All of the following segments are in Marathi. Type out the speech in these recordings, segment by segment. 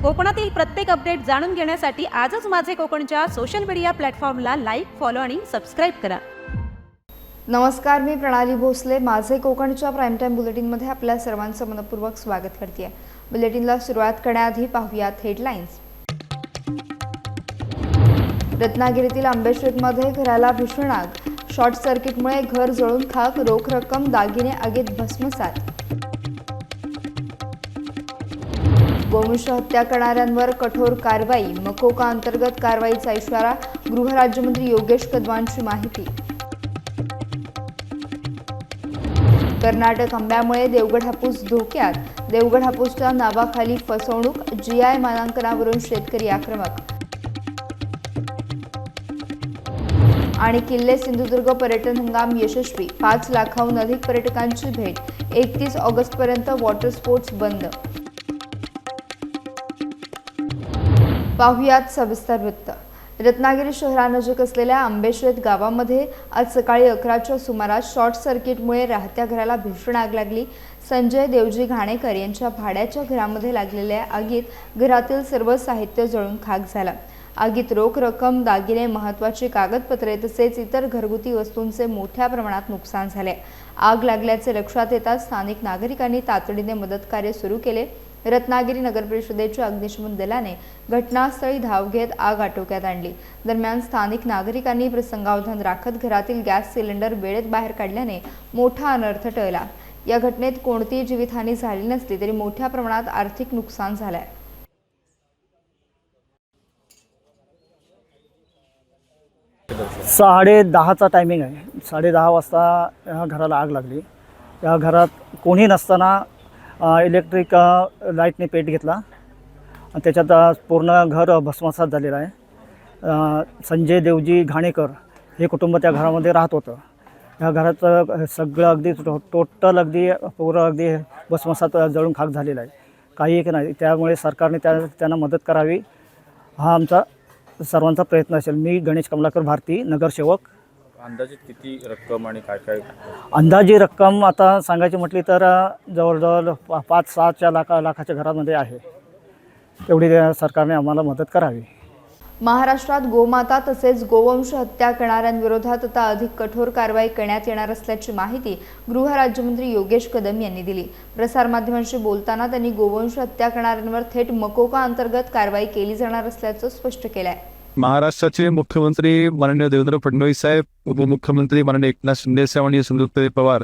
कोकणातील प्रत्येक अपडेट जाणून घेण्यासाठी आजच माझे कोकणच्या सोशल मीडिया प्लॅटफॉर्मला लाईक, फॉलो आणि सबस्क्राईब करा. नमस्कार, मी प्रणाली भोसले. माझे कोकणच्या प्राईम टाइम बुलेटिनमध्ये आपल्या सर्वांचं मनपूर्वक स्वागत करते. बुलेटिनला सुरुवात करण्याआधी पाहूयात हेडलाईन्स. रत्नागिरीतील आंबेश्वरमध्ये घराला भीषण आग. शॉर्ट सर्किटमुळे घर जळून खाक. रोख रक्कम, दागिने आगीत भस्मसात. गोवंश हत्या करणाऱ्यांवर कठोर कारवाई. मकोका अंतर्गत कारवाईचा इशारा. गृहराज्यमंत्री योगेश कदमांची माहिती. कर्नाटक आंब्यामुळे देवगड हापूस धोक्यात. देवगड हापूसच्या नावाखाली फसवणूक. GI मानांकनावरून शेतकरी आक्रमक. आणि किल्ले सिंधुदुर्ग पर्यटन हंगाम यशस्वी. 5 लाखाहून अधिक पर्यटकांची भेट. 31 ऑगस्टपर्यंत वॉटर स्पोर्ट्स बंद. पाहुयात सविस्तर वृत्त. रत्नागिरी शहरानजीक असलेल्या आंबेश्वर गावामध्ये आज सकाळी 11च्या सुमारास शॉर्ट सर्किटमुळे राहत्या घराला भीषण आग लागली. संजय देवजी घाणेकर यांच्या भाड्याच्या घरामध्ये लागलेल्या आगीत घरातील सर्व साहित्य जळून खाक झालं. आगीत रोख रक्कम, दागिने, महत्त्वाची कागदपत्रे तसेच इतर घरगुती वस्तूंचे मोठ्या प्रमाणात नुकसान झाले. आग लागल्याचे लक्षात येताच स्थानिक नागरिकांनी तातडीने मदतकार्य सुरू केले. रत्नागिरी नगर परिषदेच्या अग्निशमन दलाने घटनास्थळी धाव घेत आग आटोक्यात आणली. दरम्यान स्थानिक नागरिकांनी प्रसंगावधान राखत घरातील गॅस सिलेंडर वेळेत बाहेर काढल्याने मोठा अनर्थ टळला. या घटनेत कोणतीही जीवितहानी झाली नसली तरी मोठ्या प्रमाणात आर्थिक नुकसान झालंय. साडे 10चा टायमिंग आहे. 10:30 वाजता ह्या घराला आग लागली. या घरात कोणी नसताना इलेक्ट्रिक लाईटने पेट घेतला आणि त्याच्यात पूर्ण घर भस्मसात झालेलं आहे. संजय देवजी घाणेकर हे कुटुंब त्या घरामध्ये राहत होतं. ह्या घराचं सगळं अगदी टोटल अगदी पूर्ण अगदी भस्मसात जळून खाक झालेलं आहे. काही एक नाही. त्यामुळे सरकारने त्यांना मदत करावी हा आमचा सर्वांचा प्रयत्न असेल. मी गणेश कमलाकर भारती, नगरसेवक. अंदाजे किती रक्कम आणि काय काय? अंदाजी रक्कम आता सांगायची म्हटली तर जवळजवळ 5-6 लाखाच्या घरामध्ये आहे. तेवढी सरकारने आम्हाला मदत करावी. महाराष्ट्रात गोमाता तसेच गोवंश हत्या करणाऱ्यांविरोधात आता अधिक कठोर कारवाई करण्यात येणार असल्याची माहिती गृहराज्यमंत्री योगेश कदम यांनी दिली. प्रसारमाध्यमांशी बोलताना त्यांनी गोवंश हत्या करणाऱ्यांवर थेट मकोका अंतर्गत कारवाई केली जाणार असल्याचं स्पष्ट केलंय. महाराष्ट्राचे मुख्यमंत्री माननीय देवेंद्र फडणवीस साहेब, उपमुख्यमंत्री माननीय एकनाथ शिंदे साहेब आणि सुनील पवार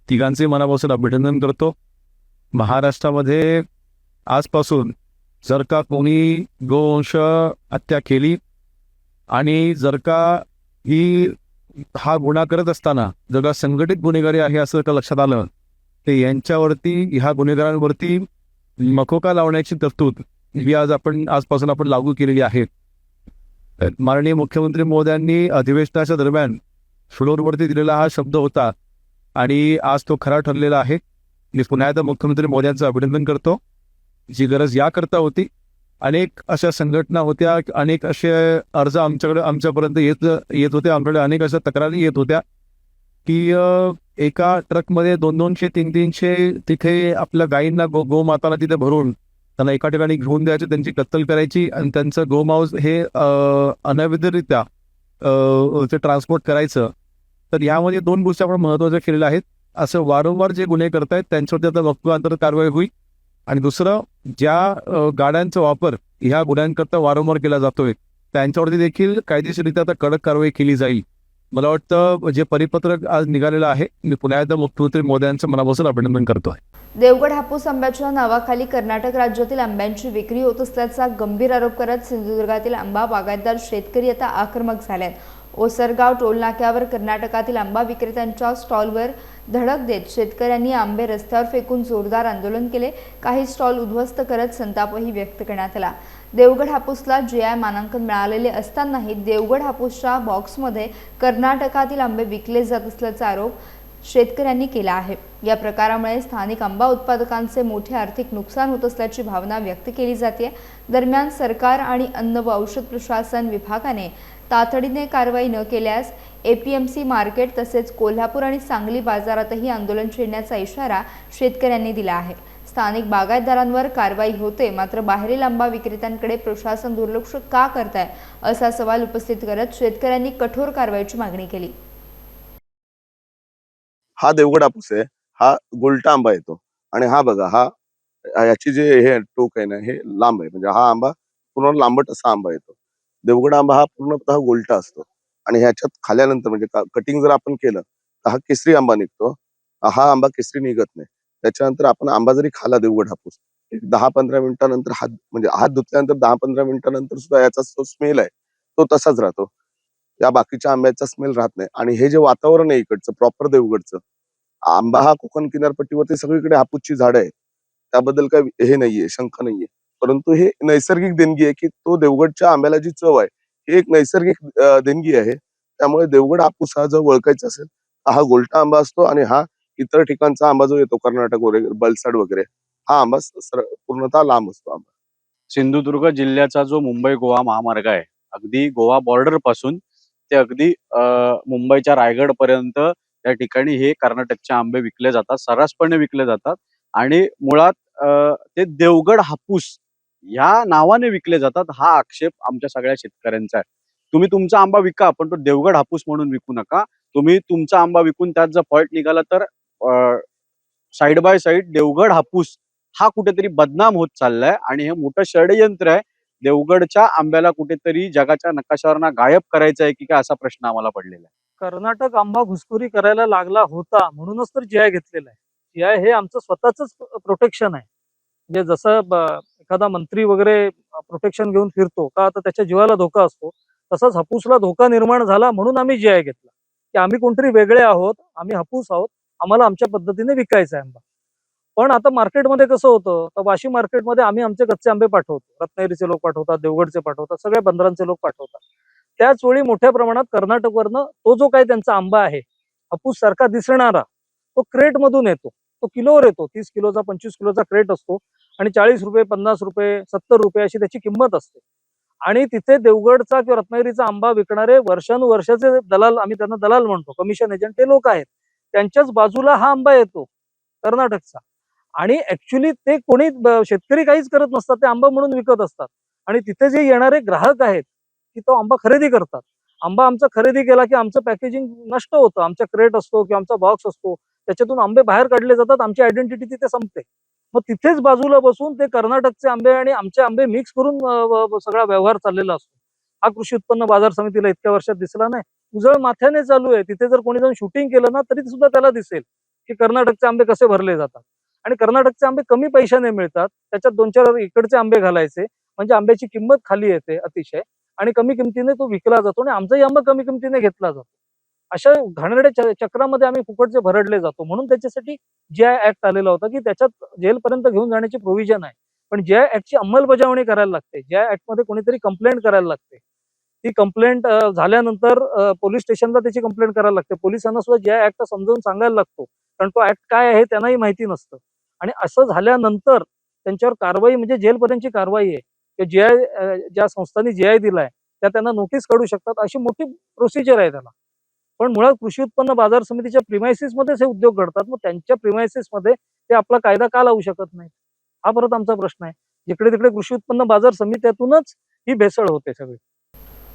तिघांचे मनापासून अभिनंदन करतो. महाराष्ट्रामध्ये आजपासून जर का कोणी गोवंश हत्या केली आणि जर का हा गुन्हा करत असताना जर का संघटित गुन्हेगारी आहे असं का लक्षात आलं तर यांच्यावरती, ह्या गुन्हेगारांवरती मकोका लावण्याची तरतूद ही आजपासून आपण लागू केलेली आहे. माननीय मुख्यमंत्री महोदयांनी अधिवेशनाच्या दरम्यान फ्लोरवरती दिलेला हा शब्द होता आणि आज तो खरा ठरलेला आहे. मी पुन्हा एकदा मुख्यमंत्री महोदयांचं अभिनंदन करतो. जी गरज याकरता होती, अनेक अशा संघटना होत्या, अनेक असे अर्ज आमच्यापर्यंत येत होते, आमच्याकडे अनेक अशा तक्रारी येत होत्या की एका ट्रकमध्ये 200, 300 तिथे आपल्या गायींना गोमाताला तिथे भरून त्यांना एका ठिकाणी घेऊन द्यायचे, त्यांची कत्तल करायची आणि त्यांचं गोमांस हे अनैधरित्या ते ट्रान्सपोर्ट करायचं. तर यामध्ये 2 गोष्टी आपण महत्त्वाच्या केलेल्या आहेत. असं वारंवार जे गुन्हे करतायत त्यांच्यावरती आता मकोका कारवाई होईल. आणि दुसरं, ज्या गाड्यांचा वापर ह्या गुन्ह्यांकरता वारंवार केला जातोय त्यांच्यावरती देखील कायदेशीररित्या आता कडक कारवाई केली जाईल. मला वाटतं जे परिपत्रक आज निघालेलं आहे, मी पुन्हा एकदा मुख्यमंत्री महोदयांचं मनापासून अभिनंदन करतोय. देवगड हापूस आंब्याच्या नावाखाली कर्नाटक राज्यातील आंब्यांची विक्री होत असल्याचा गंभीर आरोप करत सिंधुदुर्गातील आंबा बागायतदार शेतकरी आता आक्रमक झालेत. ओसरगाव टोलनाक्यावर कर्नाटकातील आंबा विक्रेत्यांच्या स्टॉलवर धडक देत शेतकऱ्यांनी आंबे रस्त्यावर फेकून जोरदार आंदोलन केले. काही स्टॉल उद्ध्वस्त करत संतापही व्यक्त करण्यात आला. देवगड हापूसला GI मानांकन मिळालेले असतानाही देवगड हापूसच्या बॉक्समध्ये कर्नाटकातील आंबे विकले जात असल्याचा आरोप शेतकऱ्यांनी केला आहे. या प्रकारामुळे स्थानिक आंबा उत्पादकांचे मोठे आर्थिक नुकसान होत असल्याची भावना व्यक्त केली जाते. दरम्यान सरकार आणि अन्न व औषध प्रशासन विभागाने तातडीने कारवाई न केल्यास APMC मार्केट तसेच कोल्हापूर आणि सांगली बाजारातही आंदोलन छेडण्याचा इशारा शेतकऱ्यांनी दिला आहे. स्थानिक बागायतदारांवर कारवाई होते, मात्र बाहेरील आंबा विक्रेत्यांकडे प्रशासन दुर्लक्ष का करताय असा सवाल उपस्थित करत शेतकऱ्यांनी कठोर कारवाईची मागणी केली. हा देवगड हापूस आहे, हा गोलटा आंबा येतो आणि हा बघा हा याची जे हे टोक आहे ना हे लांब आहे, म्हणजे हा आंबा पूर्ण लांबट असा आंबा येतो. देवगड आंबा हा पूर्णतः गोलटा असतो आणि ह्याच्यात खाल्यानंतर म्हणजे कटिंग जर आपण केलं तर हा केसरी आंबा निघतो. हा आंबा केसरी निघत नाही. त्याच्यानंतर आपण आंबा जरी खाला देवगड हापूस 10-15 मिनिटानंतर हात म्हणजे हात धुतल्यानंतर 10-15 मिनिटानंतर सुद्धा याचा जो स्मेल आहे तो तसाच राहतो. या बाकीच्या आंब्याचा स्मेल राहत नाही. आणि हे जे वातावरण आहे इकडचं प्रॉपर देवगडचं, आंबा हा कोकण किनारपट्टीवरती सगळीकडे हापूसची झाडं आहे, त्याबद्दल काही हे नाहीये, शंका नाहीये. परंतु हे नैसर्गिक देणगी आहे की तो देवगडच्या आंब्याला जी चव आहे ही एक नैसर्गिक देणगी आहे. त्यामुळे देवगड हापूस हा जर ओळखायचा असेल तर हा गोलटा आंबा असतो आणि हा इतर ठिकाणचा आंबा जो येतो कर्नाटक वगैरे बलसाड वगैरे हा आंबा पूर्णतः लांब असतो आंबा. सिंधुदुर्ग जिल्ह्याचा जो मुंबई गोवा महामार्ग आहे, अगदी गोवा बॉर्डर पासून ते अगदी मुंबईच्या रायगड पर्यंत त्या ठिकाणी हे कर्नाटकचे आंबे विकले जातात, सर्रासपणे विकले जातात. आणि मुळात ते देवगड हापूस या नावाने विकले जातात. हा आक्षेप आमच्या सगळ्या शेतकऱ्यांचा आहे. तुम्ही तुमचा आंबा विका, पण तो देवगड हापूस म्हणून विकू नका. तुम्ही तुमचा आंबा विकून त्यात जर फॉल्ट निघाला तर साइड बाय साइड देवगड हापूस हा कुठेतरी बदनाम होत चाललाय आणि हे मोठं षडयंत्र आहे. देवगडच्या आंब्याला कुठेतरी जगाच्या नकाशावरनं गायब करायचं आहे की काय असा प्रश्न आम्हाला पडलेला आहे. कर्नाटक आंबा घुसखोरी करायला लागला होता म्हणूनच तर जीआय घेतलेला आहे. जीआय हे आमचं स्वतःच प्रोटेक्शन आहे. म्हणजे जसं एखादा मंत्री वगैरे प्रोटेक्शन घेऊन फिरतो का, तर त्याच्या जीवाला धोका असतो, तसंच हापूसला धोका निर्माण झाला म्हणून आम्ही जीआय घेतला की आम्ही कोणतरी वेगळे आहोत, आम्ही हापूस आहोत, आम्हाला आमच्या पद्धतीने विकायचा आहे आंबा. पण आता मार्केटमध्ये कसं होतं, तर वाशी मार्केटमध्ये आम्ही आमचे कच्चे आंबे पाठवतो, रत्नागिरीचे लोक पाठवतात, देवगडचे पाठवतात, सगळ्या बंदरांचे लोक पाठवतात. त्याच वेळी मोठ्या प्रमाणात कर्नाटकवरनं तो जो काही त्यांचा आंबा आहे हापूस सारखा दिसणारा तो क्रेट मधून येतो. तो किलोवर येतो, 30 किलोचा 25 किलोचा क्रेट असतो आणि 40 रुपये 50 रुपये 70 रुपये अशी त्याची किंमत असते. आणि तिथे देवगडचा किंवा रत्नागिरीचा आंबा विकणारे वर्षानुवर्षाचे दलाल, आम्ही त्यांना दलाल म्हणतो, कमिशन एजंट ते लोक आहेत, त्यांच्याच बाजूला हा आंबा येतो कर्नाटकचा. आणि ऍक्च्युली ते कोणी शेतकरी काहीच करत नसतात, ते आंबा म्हणून विकत असतात. आणि तिथे जे येणारे ग्राहक आहेत की तो आंबा खरेदी करतात. आंबा आमचा खरेदी केला की आमचं पॅकेजिंग नष्ट होतं, आमचा क्रेट असतो किंवा आमचा बॉक्स असतो त्याच्यातून आंबे बाहेर काढले जातात, आमची आयडेंटिटी तिथे संपते. मग तिथेच बाजूला बसून ते कर्नाटकचे आंबे आणि आमचे आंबे मिक्स करून सगळा व्यवहार चाललेला असतो. हा कृषी उत्पन्न बाजार समितीला इतक्या वर्षात दिसला नाही. उजळ माथ्याने चालू आहे. तिथे जर कोणी जाऊन शूटिंग केलं ना तरी सुद्धा त्याला दिसेल की कर्नाटकचे आंबे कसे भरले जातात. आणि कर्नाटकचे आंबे कमी पैशाने मिळतात, त्याच्यात 2-4 इकडचे आंबे घालायचे म्हणजे आंब्याची किंमत खाली येते अतिशय आणि कमी किमतीने तो विकला जातो आणि आमचाही आंबा कमी किमतीने घेतला जातो. अशा घाणेरड्या चक्रामध्ये आम्ही फुकटचे भरडले जातो. म्हणून त्याच्यासाठी जीआय ऍक्ट आलेला होता की त्याच्यात जेलपर्यंत घेऊन जाण्याची प्रोव्हिजन आहे. पण जीआय ऍक्टची अंमलबजावणी करायला लागते. जीआय ऍक्ट मध्ये कोणीतरी कंप्लेंट करायला लागते. ती कंप्लेंट झाल्यानंतर पोलीस स्टेशनला त्याची कंप्लेंट करायला लागते. पोलिसांना सुद्धा जीआय ऍक्ट समजावून सांगायला लागतो, कारण तो ऍक्ट काय आहे त्यांनाही माहिती नसतं. आणि असं झाल्यानंतर त्यांच्यावर कारवाई म्हणजे जेलपर्यंतची कारवाई आहे. जीआय ज्या संस्थांनी जीआय दिलाय त्या त्यांना नोटीस काढू शकतात, अशी मोठी प्रोसिजर आहे त्याला. पण मुळात कृषी उत्पन्न बाजार समितीच्या प्रिमायसिस मध्येच हे उद्योग घडतात. मग त्यांच्या प्रिमायसिस मध्ये ते आपला कायदा का लावू शकत नाही, हा परत आमचा प्रश्न आहे. जिकडे तिकडे कृषी उत्पन्न बाजार समित्यातूनच ही भेसळ होते सगळी.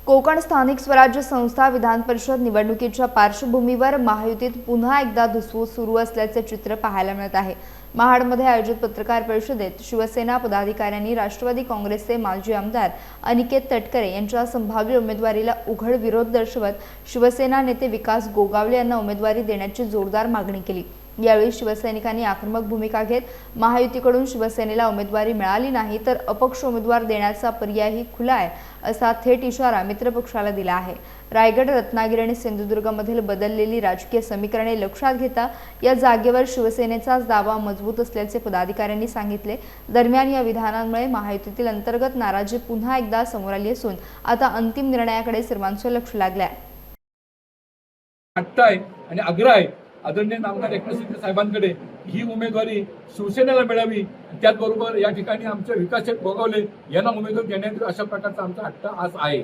कोकण स्थानिक स्वराज्य संस्था विधान परिषद निवडणुकीच्या पार्श्वभूमीवर महायुतीत पुन्हा एकदा धुसफूस सुरू असल्याचे चित्र पाहायला मिळत आहे. महाडमध्ये आयोजित पत्रकार परिषदेत शिवसेना पदाधिकाऱ्यांनी राष्ट्रवादी काँग्रेसचे माजी आमदार अनिकेत तटकरे यांच्या संभाव्य उमेदवारीला उघड विरोध दर्शवत शिवसेना नेते विकास गोगावले यांना उमेदवारी देण्याची जोरदार मागणी केली. यावेळी शिवसैनिकांनी आक्रमक भूमिका घेत महायुतीकडून शिवसेनेला उमेदवारी मिळाली नाही तर अपक्ष उमेदवार देण्याचा पर्यायही खुला आहे असा थेट इशारा मित्रपक्षाला दिला आहे. रायगड, रत्नागिरी आणि सिंधुदुर्गमधील बदललेली राजकीय समीकरणे लक्षात घेता या जागेवर शिवसेनेचाच दावा मजबूत असल्याचे पदाधिकाऱ्यांनी सांगितले. दरम्यान या विधानांमुळे महायुतीतील अंतर्गत नाराजी पुन्हा एकदा समोर आली असून आता अंतिम निर्णयाकडे सर्वांचं लक्ष लागलं आहे. आणि आग्रह आहे आदरणीय नामदार एकनाथ शिंदे साहेबांकडे ही उमेदवारी शिवसेनेला मिळावी. त्याचबरोबर या ठिकाणी आमचे विकास गोगावले यांना उमेदवारी देण्यात अशा प्रकारचा आमचा हट्ट आज आहे.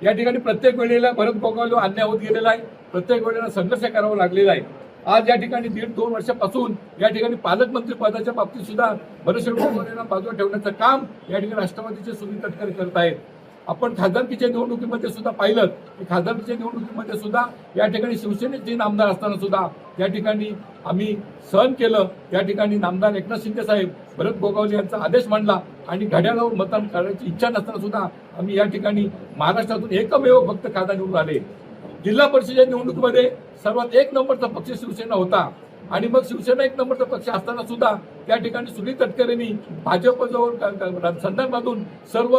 या ठिकाणी प्रत्येक वेळेला भरत गोगावले अन्याय होत गेलेला आहे, प्रत्येक वेळेला संघर्ष करावा लागलेला आहे. आज या ठिकाणी 1.5-2 वर्षापासून या ठिकाणी पालकमंत्री पदाच्या बाबतीत सुद्धा बरेचसे गोगोलेंना बाजूला ठेवण्याचं काम या ठिकाणी राष्ट्रवादीचे सुनील तटकरे करत आहेत. आपण खासदारकीच्या निवडणुकीमध्ये सुद्धा पाहिलं की खासदारकीच्या निवडणुकीमध्ये सुद्धा या ठिकाणी शिवसेनेचे नामदार असताना सुद्धा या ठिकाणी आम्ही सहन केलं. या ठिकाणी नामदार एकनाथ शिंदे साहेब भरत गोगावले यांचा आदेश मांडला आणि घड्याळावर मतदान करण्याची इच्छा नसताना सुद्धा आम्ही या ठिकाणी महाराष्ट्रातून एकमेव फक्त खासदार निवडून आले. जिल्हा परिषदेच्या निवडणुकीमध्ये सर्वात 1 नंबरचा पक्ष शिवसेना होता आणि मग शिवसेना 1 नंबरचा पक्ष असताना सुद्धा त्या ठिकाणी सुनील तटकरेंनी भाजपजवळ संदर्भातून सर्व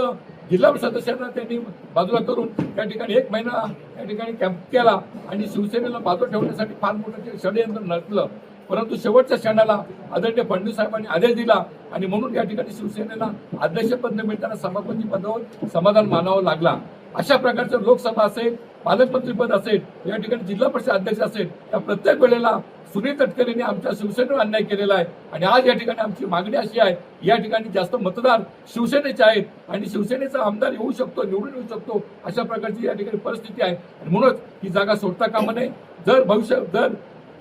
जिल्हा सदस्यांना त्यांनी बाजूला करून त्या ठिकाणी 1 महिना त्या ठिकाणी कॅम्प केला आणि शिवसेनेला बाजूला ठेवण्यासाठी फार मोठं षडयंत्र नसलं. परंतु शेवटच्या क्षणाला आदरणीय फडणवीस साहेबांनी आदेश दिला आणि म्हणून या ठिकाणी शिवसेनेला अध्यक्षपद न मिळताना सभापती पदावर समाधान मानावं लागला. अशा प्रकारचं लोकसभा असेल, पालकमंत्रीपद असेल, या ठिकाणी जिल्हा परिषद अध्यक्ष असेल, या प्रत्येक वेळेला सुनील तटकरेंनी आमच्या शिवसेनेवर अन्याय केलेला आहे आणि आज या ठिकाणी आमची मागणी अशी आहे, या ठिकाणी जास्त मतदार शिवसेनेचे आहेत आणि शिवसेनेचा आमदार येऊ शकतो, निवडून येऊ शकतो, अशा प्रकारची या ठिकाणी परिस्थिती आहे आणि म्हणूनच ही जागा सोडता कामा नये. जर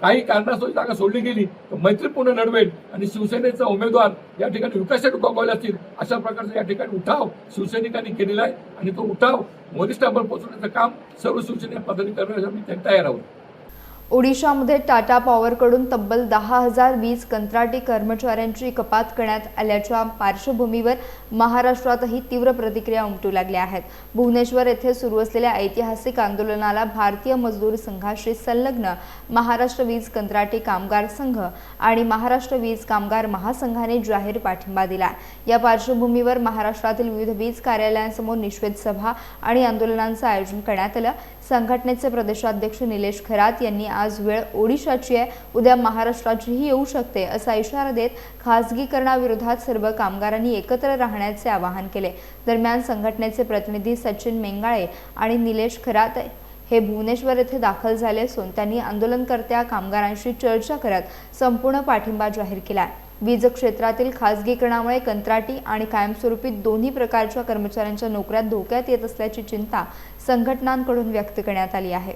काही कारणास्तव जागा सोडली गेली तर मैत्रीपूर्ण लढवेल आणि शिवसेनेचा उमेदवार या ठिकाणी विकासासाठी गोगावले असतील अशा प्रकारचा या ठिकाणी उठाव शिवसैनिकांनी केलेला आहे आणि तो उठाव वरिष्ठांवर पोहोचवण्याचं काम सर्व शिवसेना पदाधिकारी आम्ही तयार आहोत. ओडिशामध्ये टाटा पॉवरकडून तब्बल 10,000 वीज कंत्राटी कर्मचाऱ्यांची कपात करण्यात आल्याच्या पार्श्वभूमीवर महाराष्ट्रातही तीव्र प्रतिक्रिया उमटू लागल्या आहेत. भुवनेश्वर येथे सुरू असलेल्या ऐतिहासिक आंदोलनाला भारतीय मजदूर संघाशी संलग्न महाराष्ट्र वीज कंत्राटी कामगार संघ आणि महाराष्ट्र वीज कामगार महासंघाने जाहीर पाठिंबा दिला. या पार्श्वभूमीवर महाराष्ट्रातील विविध वीज कार्यालयांसमोर निषेध सभा आणि आंदोलनांचं आयोजन करण्यात आलं. संघटनेचे प्रदेशाध्यक्ष निलेश खरात यांनी आज वेळ ओडिशाची आहे, उद्या महाराष्ट्राचीही येऊ शकते असा इशारा देत खासगीकरणाविरोधात सर्व कामगारांनी एकत्र राहण्याचे आवाहन केले. दरम्यान संघटनेचे प्रतिनिधी सचिन मेंगाळे आणि निलेश खरात हे भुवनेश्वर येथे दाखल झाले असून त्यांनी आंदोलनकर्त्या कामगारांशी चर्चा करत संपूर्ण पाठिंबा जाहीर केला. वीज क्षेत्रातील खासगीकरणामुळे कंत्राटी आणि कायमस्वरूपी दोन्ही प्रकारच्या कर्मचाऱ्यांच्या नोकऱ्या धोक्यात येत असल्याची चिंता संघटनांकडून व्यक्त करण्यात आली आहे.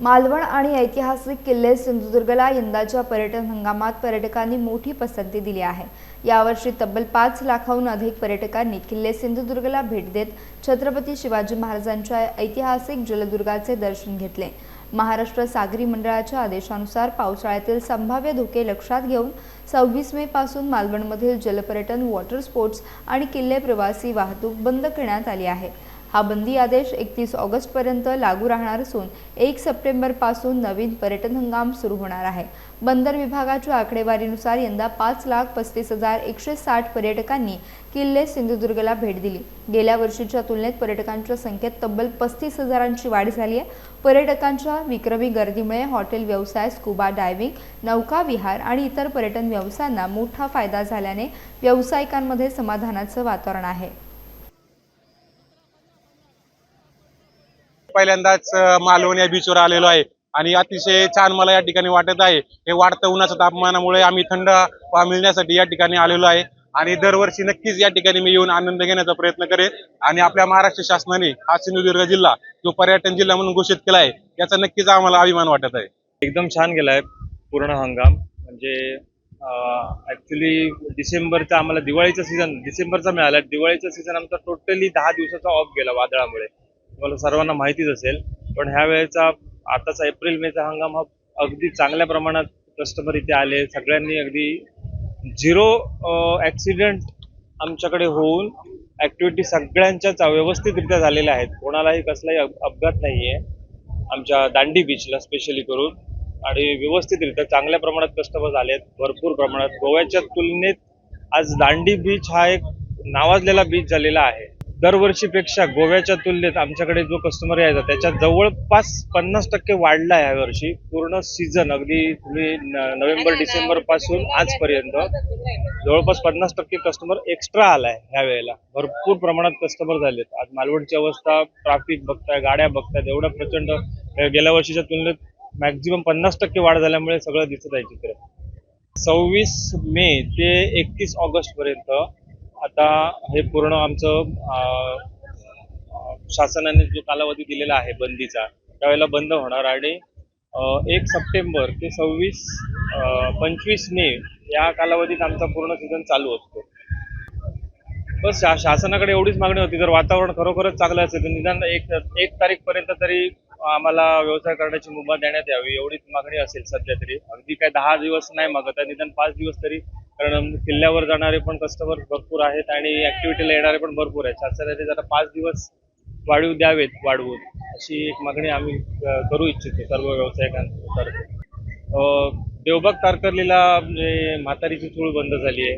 मालवण आणि ऐतिहासिक किल्ले सिंधुदुर्गला यंदाच्या पर्यटन हंगामात पर्यटकांनी मोठी पसंती दिली आहे. यावर्षी तब्बल 5 लाखाहून अधिक पर्यटकांनी किल्ले सिंधुदुर्गला भेट देत छत्रपती शिवाजी महाराजांच्या ऐतिहासिक जलदुर्गाचे दर्शन घेतले. महाराष्ट्र सागरी मंडळाच्या आदेशानुसार पावसाळ्यातील संभाव्य धोके लक्षात घेऊन 26 मे पासून मालवणमधील जलपर्यटन, वॉटर स्पोर्ट्स आणि किल्ले प्रवासी वाहतूक बंद करण्यात आली आहे. हा बंदी आदेश 31 ऑगस्टपर्यंत लागू राहणार असून 1 सप्टेंबरपासून नवीन पर्यटन हंगाम सुरू होणार आहे. बंदर विभागाच्या आकडेवारीनुसार यंदा 5,35,160 पर्यटकांनी किल्ले सिंधुदुर्गला भेट दिली. गेल्या वर्षीच्या तुलनेत पर्यटकांच्या संख्येत तब्बल 35,000ची वाढ झाली आहे. पर्यटकांच्या विक्रमी गर्दीमुळे हॉटेल व्यवसाय, स्कुबा डायव्हिंग, नौका विहार आणि इतर पर्यटन व्यवसायांना मोठा फायदा झाल्याने व्यावसायिकांमध्ये समाधानाचं वातावरण आहे. पहिल्यांदाच मालवण या बीचवर आलेलो आहे आणि अतिशय छान मला या ठिकाणी वाटत आहे. हे वाढत्या उन्हाच्या तापमानामुळे आम्ही थंड हवा मिळण्यासाठी या ठिकाणी आलेलो आहे आणि दरवर्षी नक्कीच या ठिकाणी मी येऊन आनंद घेण्याचा प्रयत्न करेन. आणि आपल्या महाराष्ट्र शासनाने हा सिंधुदुर्ग जिल्हा जो पर्यटन जिल्हा म्हणून घोषित केला आहे याचा नक्कीच आम्हाला अभिमान वाटत आहे. एकदम छान गेलाय पूर्ण हंगाम. म्हणजे ऍक्च्युली डिसेंबरचा आम्हाला दिवाळीचा सीझन डिसेंबरचा मिळाला. दिवाळीचा सीझन आमचा टोटली 10 दिवसाचा ऑफ गेला वादळामुळे, तुम्हाला सर्वांना माहितीच असेल. पण ह्या वेळेचा आताचा एप्रिल मेचा हंगाम हा अगदी चांगल्या प्रमाणात कस्टमर इथे आले. सगळ्यांनी अगदी 0 ॲक्सिडेंट आमच्याकडे होऊन ॲक्टिव्हिटी सगळ्यांच्याच व्यवस्थितरित्या झालेल्या आहेत. कोणालाही कसलाही अपघात नाही आहे आमच्या दांडी बीचला स्पेशली करून. आणि व्यवस्थितरित्या चांगल्या प्रमाणात कस्टमर झाले आहेत, भरपूर प्रमाणात. गोव्याच्या तुलनेत आज दांडी बीच हा एक नावाजलेला बीच झालेला आहे. दरवर्षीपेक्षा गोव्याच्या तुलनेत आमच्याकडे जो कस्टमर यायचा त्याच्या जवळपास 50% वाढला आहे यावर्षी. पूर्ण सीझन अगदी तुम्ही नोव्हेंबर डिसेंबर पासून आजपर्यंत जवळपास 50% कस्टमर एक्स्ट्रा आलाय ह्या वेळेला. भरपूर प्रमाणात कस्टमर झालेत. आज मालवणची अवस्था, ट्रॅफिक बघताय, गाड्या बघतायत, एवढं प्रचंड गेल्या वर्षीच्या तुलनेत मॅक्झिमम 50% वाढ झाल्यामुळे सगळं दिसत आहे चित्र. 26 मे ते 31 ऑगस्ट पर्यंत आता हे पूर्ण आमचं शासनाने जो कालावधी दिलेला आहे बंदीचा त्यावेळेला बंद होणार आणि 1 सप्टेंबर ते 25 मे या कालावधीत आमचा पूर्ण सीझन चालू असतो. बस शासनाकडे एवढीच मागणी होती, जर वातावरण खरोखरच चांगलं असेल तर निदान एक तारीखपर्यंत तरी आम्हाला व्यवसाय करण्याची मुभा देण्यात यावी, एवढीच मागणी असेल सध्या तरी. अगदी काय 10 दिवस नाही मागत आहे, निदान 5 दिवस तरी, कारण किल्ल्यावर जाणारे पण कस्टमर भरपूर आहेत आणि ऍक्टिव्हिटीला येणारे पण भरपूर आहेत. शासनाने जरा 5 दिवस वाढवून अशी एक मागणी आम्ही करू इच्छितो सर्व व्यावसायिकांतर्फे. देवबाग तारकर्लीला म्हणजे म्हातारीची चूळ बंद झाली आहे,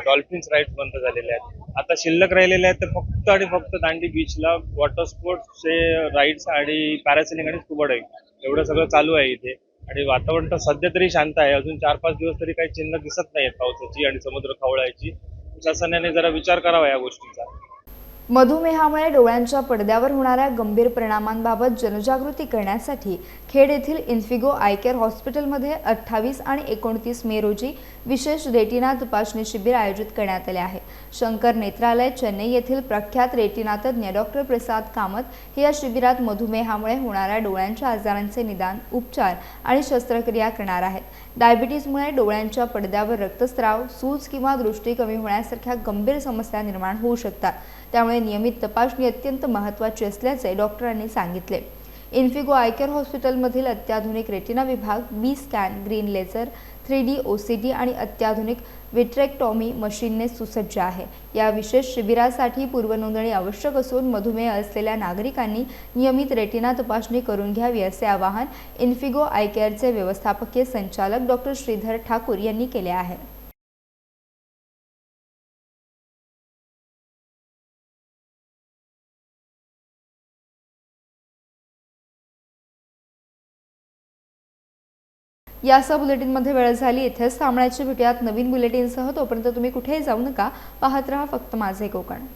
डॉल्फिन्स राईड्स बंद झालेले आहेत. आता शिल्लक राहिलेले आहेत तर फक्त आणि फक्त दांडी बीचला वॉटर स्पोर्ट्सचे राईड्स आणि पॅरासेलिंग आणि स्कुबा डायव्हिंग एवढं सगळं चालू आहे इथे. आणि वातावरण तर सध्या तरी शांत आहे, अजून 4-5 दिवस तरी काही चिन्ह दिसत नाहीत पावसाची आणि समुद्र खवळायची. शासनाने जरा विचार करावा या गोष्टीचा. मधुमेहामुळे डोळ्यांच्या पडद्यावर होणाऱ्या गंभीर परिणामांबाबत जनजागृती करण्यासाठी खेड येथील इन्फिगो आय केअर हॉस्पिटलमध्ये 28 आणि 29 मे रोजी विशेष रेटिना तपासणी शिबिर आयोजित करण्यात आले आहे. शंकर नेत्रालय चेन्नई येथील प्रख्यात रेटिना तज्ज्ञ डॉक्टर प्रसाद कामत हे या शिबिरात मधुमेहामुळे होणाऱ्या डोळ्यांच्या आजारांचे निदान, उपचार आणि शस्त्रक्रिया करणार आहेत. डायबिटीजमुळे डोळ्यांच्या पडद्यावर रक्तस्राव, सूज किंवा दृष्टी कमी होण्यासारख्या गंभीर समस्या निर्माण होऊ शकतात. त्यामुळे नियमित तपासणी अत्यंत महत्त्वाची असल्याचे डॉक्टरांनी सांगितले. इन्फिगो आय केअर हॉस्पिटलमधील अत्याधुनिक रेटिना विभाग, B scan, green laser, 3D OCT आणि अत्याधुनिक विट्रेक्टॉमी मशीनने सुसज्ज आहे. या विशेष शिबिरासाठी पूर्वनोंदणी आवश्यक असून मधुमेह असलेल्या नागरिकांनी नियमित रेटिना तपासणी करून घ्यावी असे आवाहन इन्फिगो आय केअरचे व्यवस्थापकीय संचालक डॉक्टर श्रीधर ठाकूर यांनी केले आहे. यासह बुलेटिनमध्ये वेळ झाली. इथेच थांबण्याची. भेटूयात नवीन बुलेटिनसह. तोपर्यंत तुम्ही कुठेही जाऊ नका. पाहत रहा फक्त माझे कोकण.